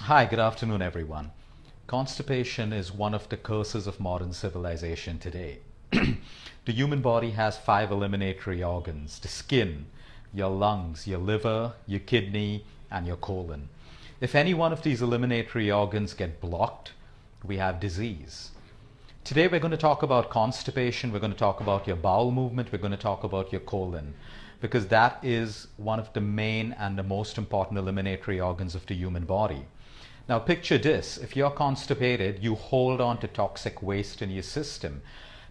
Hi, good afternoon, everyone. Constipation is one of the curses of modern civilization today. The human body has 5 eliminatory organs: the skin, your lungs, your liver, your kidney, and your colon. If any one of these eliminatory organs get blocked, we have disease. Today we're going to talk about constipation, we're going to talk about your bowel movement, we're going to talk about your colon, because that is one of the main and the most important eliminatory organs of the human body. Now picture this: if you're constipated, you hold on to toxic waste in your system.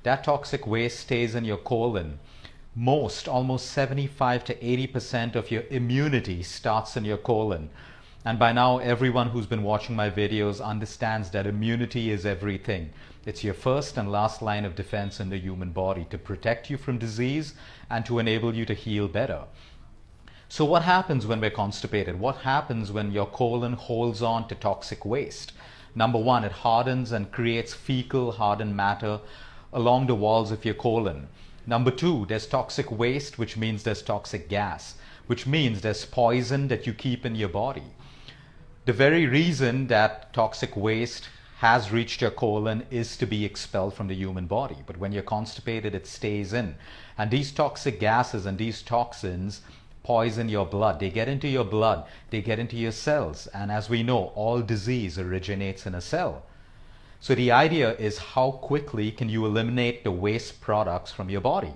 That toxic waste stays in your colon. Almost 75 to 80% of your immunity starts in your colon. And by now, everyone who's been watching my videos understands that immunity is everything. It's your first and last line of defense in the human body to protect you from disease and to enable you to heal better. So what happens when we're constipated? What happens when your colon holds on to toxic waste? Number one, it hardens and creates fecal hardened matter along the walls of your colon. Number two, there's toxic waste, which means there's toxic gas, which means there's poison that you keep in your body. The very reason that toxic waste has reached your colon is to be expelled from the human body. But when you're constipated, it stays in. And these toxic gases and these toxins poison your blood. They get into your blood, they get into your cells. And as we know, all disease originates in a cell. So the idea is, how quickly can you eliminate the waste products from your body?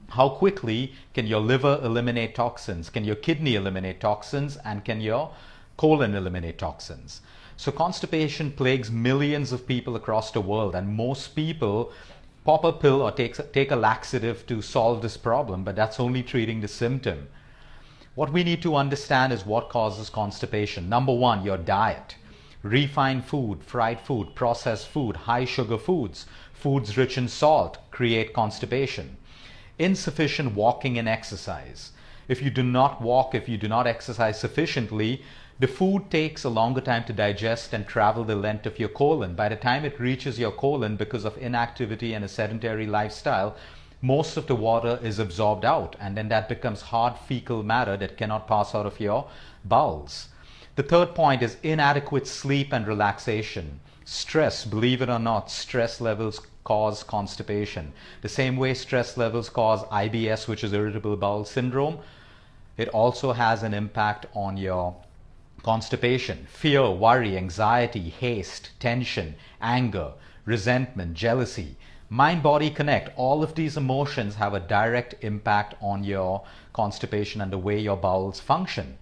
How quickly can your liver eliminate toxins? Can your kidney eliminate toxins? And can your colon eliminate toxins? So constipation plagues millions of people across the world, and most people pop a pill or take a laxative to solve this problem, but that's only treating the symptom. What we need to understand is what causes constipation. Number one, your diet. Refined food, fried food, processed food, high sugar foods, foods rich in salt create constipation. Insufficient walking and exercise. If you do not walk, if you do not exercise sufficiently, the food takes a longer time to digest and travel the length of your colon. By the time it reaches your colon, because of inactivity and a sedentary lifestyle, most of the water is absorbed out, and then that becomes hard fecal matter that cannot pass out of your bowels. The third point is inadequate sleep and relaxation. Stress, believe it or not, stress levels cause constipation. The same way stress levels cause IBS, which is irritable bowel syndrome, it also has an impact on your constipation. Fear, worry, anxiety, haste, tension, anger, resentment, jealousy, mind-body connect, all of these emotions have a direct impact on your constipation and the way your bowels function.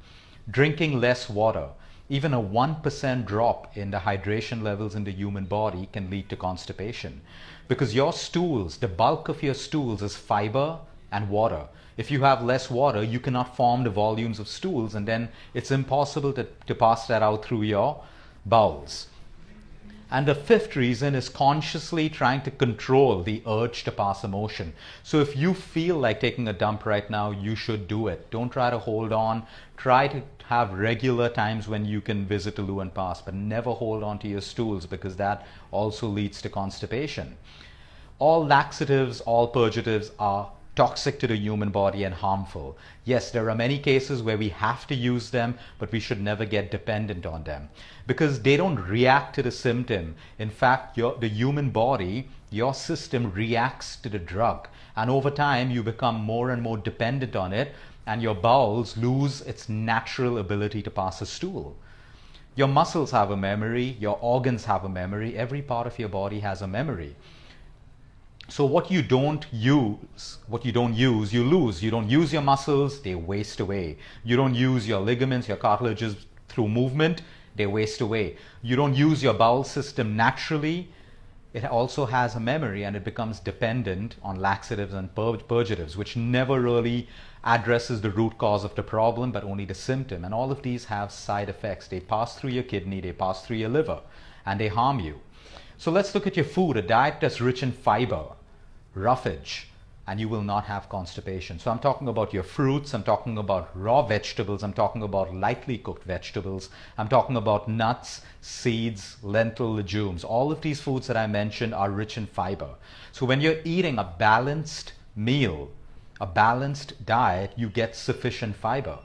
Drinking less water. Even a 1% drop in the hydration levels in the human body can lead to constipation. Because your stools, the bulk of your stools is fiber and water. If you have less water, you cannot form the volumes of stools, and then it's impossible to pass that out through your bowels. And the fifth reason is consciously trying to control the urge to pass a motion. So if you feel like taking a dump right now, you should do it. Don't try to hold on. Try to have regular times when you can visit the loo and pass, but never hold on to your stools, because that also leads to constipation. All laxatives, all purgatives are toxic to the human body and harmful. Yes, there are many cases where we have to use them, but we should never get dependent on them, because they don't react to the symptom. In fact, the human body, your system reacts to the drug, and over time you become more and more dependent on it, and your bowels lose its natural ability to pass a stool. Your muscles have a memory, your organs have a memory, every part of your body has a memory. So what you don't use, you lose. You don't use your muscles, they waste away. You don't use your ligaments, your cartilages through movement, they waste away. You don't use your bowel system naturally, it also has a memory, and it becomes dependent on laxatives and purgatives, which never really addresses the root cause of the problem, but only the symptom. And all of these have side effects. They pass through your kidney, they pass through your liver, and they harm you. So let's look at your food. A diet that's rich in fiber, roughage, and you will not have constipation. So I'm talking about your fruits, I'm talking about raw vegetables, I'm talking about lightly cooked vegetables, I'm talking about nuts, seeds, lentil, legumes. All of these foods that I mentioned are rich in fiber. So when you're eating a balanced meal, a balanced diet, you get sufficient fiber.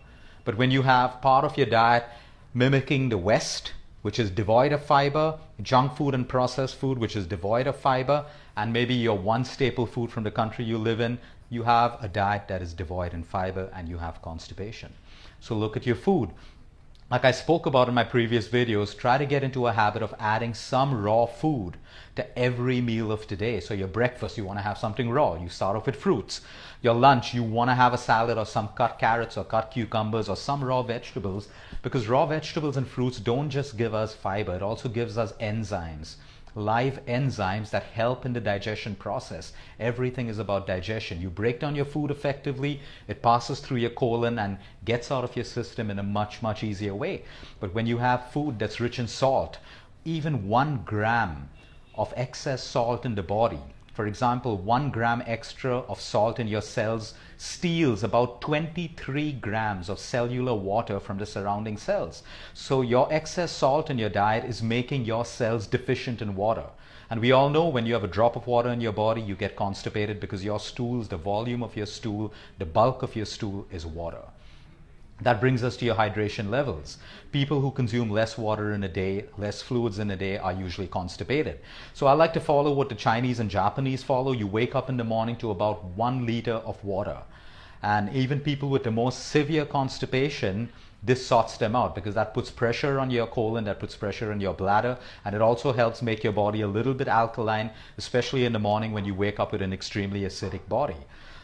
But when you have part of your diet mimicking the West, which is devoid of fiber, junk food and processed food, which is devoid of fiber, and maybe your one staple food from the country you live in, you have a diet that is devoid in fiber and you have constipation. So look at your food. Like I spoke about in my previous videos, try to get into a habit of adding some raw food to every meal of today. So your breakfast, you want to have something raw. You start off with fruits. Your lunch, you want to have a salad or some cut carrots or cut cucumbers or some raw vegetables, because raw vegetables and fruits don't just give us fiber, it also gives us enzymes. Live enzymes that help in the digestion process. Everything is about digestion. You break down your food effectively, it passes through your colon and gets out of your system in a much easier way. But when you have food that's rich in salt, even 1 gram of excess salt in the body, for example, 1 gram extra of salt in your cells steals about 23 grams of cellular water from the surrounding cells. So your excess salt in your diet is making your cells deficient in water. And we all know when you have a drop of water in your body, you get constipated because your stools, the volume of your stool, the bulk of your stool is water. That brings us to your hydration levels. People who consume less water in a day, less fluids in a day, are usually constipated. So I like to follow what the Chinese and Japanese follow. You wake up in the morning to about 1 liter of water. And even people with the most severe constipation, this sorts them out because that puts pressure on your colon, that puts pressure on your bladder, and it also helps make your body a little bit alkaline, especially in the morning when you wake up with an extremely acidic body.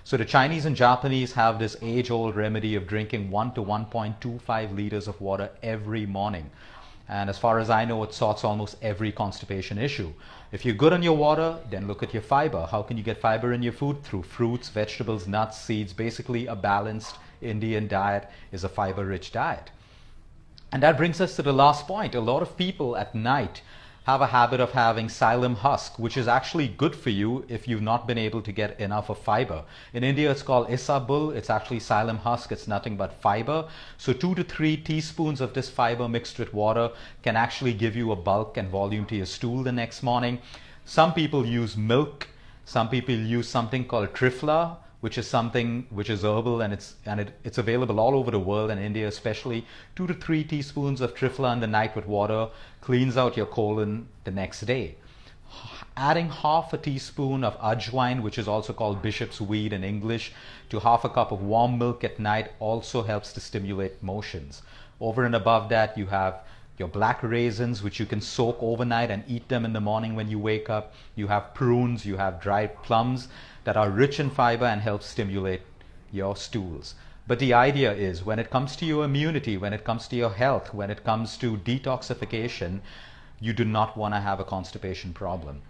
So the Chinese and Japanese have this age-old remedy of drinking 1 to 1.25 liters of water every morning. And as far as I know, it sorts almost every constipation issue. If you're good on your water, then look at your fiber. How can you get fiber in your food? Through fruits, vegetables, nuts, seeds. Basically, a balanced Indian diet is a fiber-rich diet. And that brings us to the last point. A lot of people at night have a habit of having psyllium husk, which is actually good for you if you've not been able to get enough of fiber. In India, it's called isabul. It's actually psyllium husk. It's nothing but fiber. So 2 to 3 teaspoons of this fiber mixed with water can actually give you a bulk and volume to your stool the next morning. Some people use milk. Some people use something called trifla, which is something which is herbal, and it's available all over the world, and India especially. 2 to 3 teaspoons of trifla in the night with water cleans out your colon the next day. Adding half a teaspoon of ajwain, which is also called bishop's weed in English, to half a cup of warm milk at night also helps to stimulate motions. Over and above that, you have your black raisins, which you can soak overnight and eat them in the morning when you wake up. You have prunes, you have dried plums that are rich in fiber and help stimulate your stools. But the idea is, when it comes to your immunity, when it comes to your health, when it comes to detoxification, you do not want to have a constipation problem.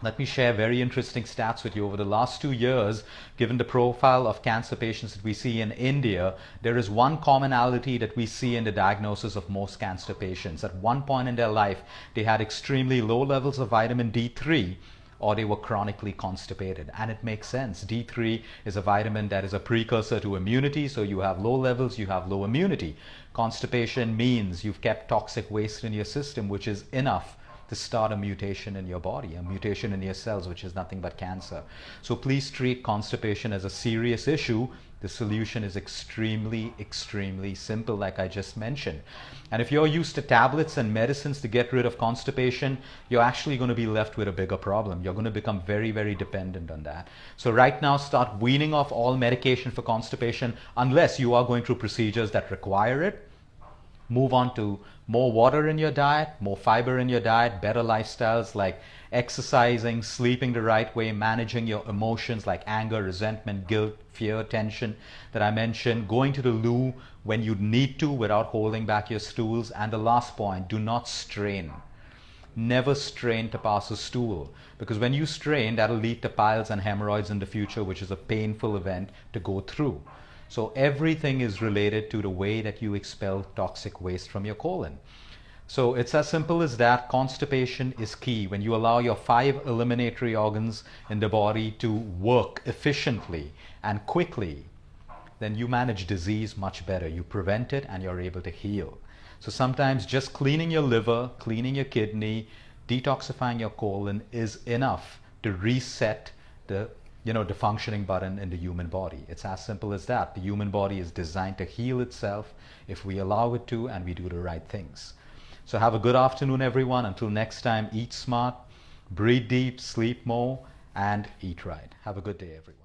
Let me share very interesting stats with you. Over the last 2 years, given the profile of cancer patients that we see in India, there is one commonality that we see in the diagnosis of most cancer patients. At one point in their life, they had extremely low levels of vitamin D3, or they were chronically constipated. And it makes sense. D3 is a vitamin that is a precursor to immunity, so you have low levels, you have low immunity. Constipation means you've kept toxic waste in your system, which is enough to start a mutation in your body, a mutation in your cells, which is nothing but cancer. So please treat constipation as a serious issue. The solution is extremely simple, like I just mentioned. And if you're used to tablets and medicines to get rid of constipation, you're actually going to be left with a bigger problem. You're going to become very dependent on that. So right now, start weaning off all medication for constipation, unless you are going through procedures that require it. Move on to more water in your diet, more fiber in your diet, better lifestyles like exercising, sleeping the right way, managing your emotions like anger, resentment, guilt, fear, tension that I mentioned, going to the loo when you need to without holding back your stools. And the last point, do not strain. Never strain to pass a stool, because when you strain, that'll lead to piles and hemorrhoids in the future, which is a painful event to go through. So everything is related to the way that you expel toxic waste from your colon. So it's as simple as that. Constipation is key. When you allow your 5 eliminatory organs in the body to work efficiently and quickly, then you manage disease much better. You prevent it and you're able to heal. So sometimes just cleaning your liver, cleaning your kidney, detoxifying your colon is enough to reset the functioning button in the human body. It's as simple as that. The human body is designed to heal itself if we allow it to and we do the right things. So have a good afternoon, everyone. Until next time, eat smart, breathe deep, sleep more, and eat right. Have a good day, everyone.